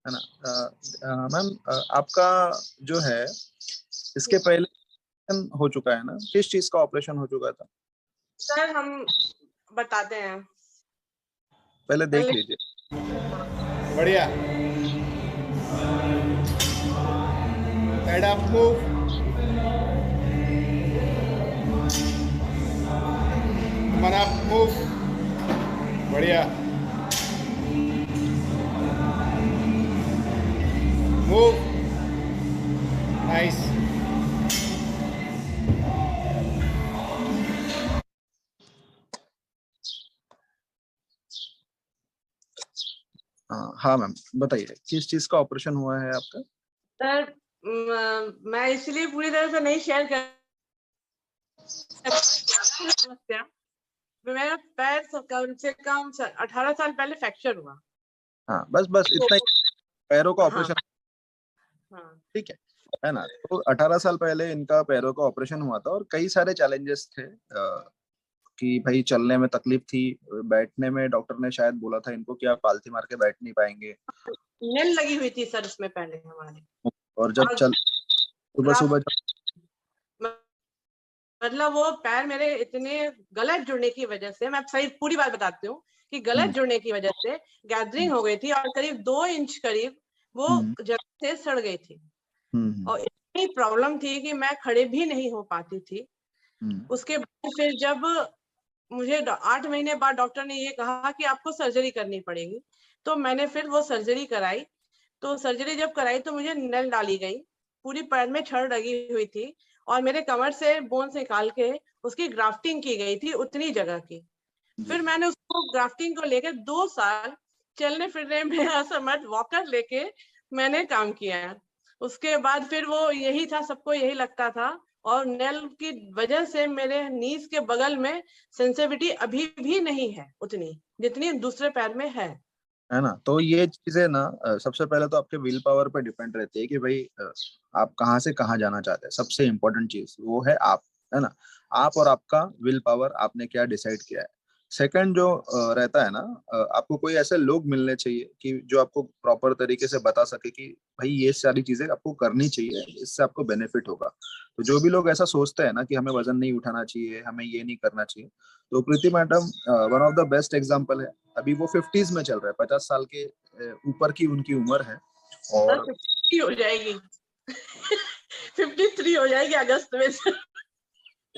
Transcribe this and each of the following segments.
है ना। मैम आपका जो है इसके पहले हो चुका है ना, किस चीज का ऑपरेशन हो चुका था? सर हम बताते हैं, पहले देख लीजिए। बढ़िया। हेड अप मूव, मन अप मूव, बढ़िया। Move, nice. हाँ मैम बताइए, किस चीज का ऑपरेशन हुआ है आपका? सर मैं इसलिए पूरी तरह से नहीं शेयर कर समस्या, मेरा पैर कम से कम 18 साल पहले फ्रैक्चर हुआ। हाँ बस इतना ही, पैरों का ऑपरेशन। हाँ। ठीक है ना। तो 18 साल पहले इनका पैरों का ऑपरेशन हुआ था और कई सारे चैलेंजेस थे कि भाई चलने में तकलीफ थी, बैठने में डॉक्टर ने शायद बोला था इनको कि आप पालथी मार के बैठ नहीं पाएंगे। नेल लगी हुई थी सर उसमें पहले हमारे, और जब चल सुबह सुबह मतलब वो पैर मेरे इतने गलत जुड़ने की वजह से, मैं सही पूरी बात बताती हूँ कि गलत जुड़ने की वजह से गैदरिंग हो गई थी और करीब 2 इंच करीब वो जगह से सड़ गई थी और इतनी प्रॉब्लम थी कि मैं खड़े भी नहीं हो पाती थी। उसके बाद फिर जब मुझे 8 महीने बाद डॉक्टर ने ये कहा कि आपको सर्जरी करनी पड़ेगी, तो मैंने फिर वो सर्जरी कराई। तो सर्जरी जब कराई तो मुझे नेल डाली गई, पूरी पैर में छड़ लगी हुई थी और मेरे कमर से बोन्स निकाल के उसकी ग्राफ्टिंग की गई थी उतनी जगह की। फिर मैंने उसको ग्राफ्टिंग को लेकर 2 साल चलने फिरने में असमर्थ वॉकर लेके मैंने काम किया। उसके बाद फिर वो यही था, सबको यही लगता था और नेल की वजह से मेरे नीज के बगल में सेंसिटिविटी अभी भी नहीं है उतनी जितनी दूसरे पैर में है ना। तो ये चीजें ना सबसे पहले तो आपके विल पावर पे डिपेंड रहती है कि भाई आप कहाँ से कहाँ जाना चाहते हैं। सबसे इम्पोर्टेंट चीज वो है आप, है ना। आप और आपका विल पावर, आपने क्या डिसाइड किया है। सेकंड जो रहता है ना, आपको कोई ऐसे लोग मिलने चाहिए कि जो आपको प्रॉपर तरीके से बता सके कि भाई ये सारी चीजें आपको करनी चाहिए, इससे आपको बेनिफिट होगा। तो जो भी लोग ऐसा सोचते हैं ना कि हमें वजन नहीं उठाना चाहिए, हमें ये नहीं करना चाहिए, तो Preeti madam one of the best example है। अभी वो 50s में चल रहा है, 50 साल के ऊपर की उनकी उम्र है और 53 हो जाएगी 53 हो जाएगी अगस्त में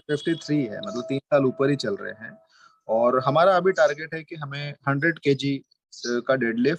53 है, मतलब 3 साल ऊपर ही चल रहे हैं। और हमारा अभी टारगेट है कि हमें 100 kg का डेडलिफ्ट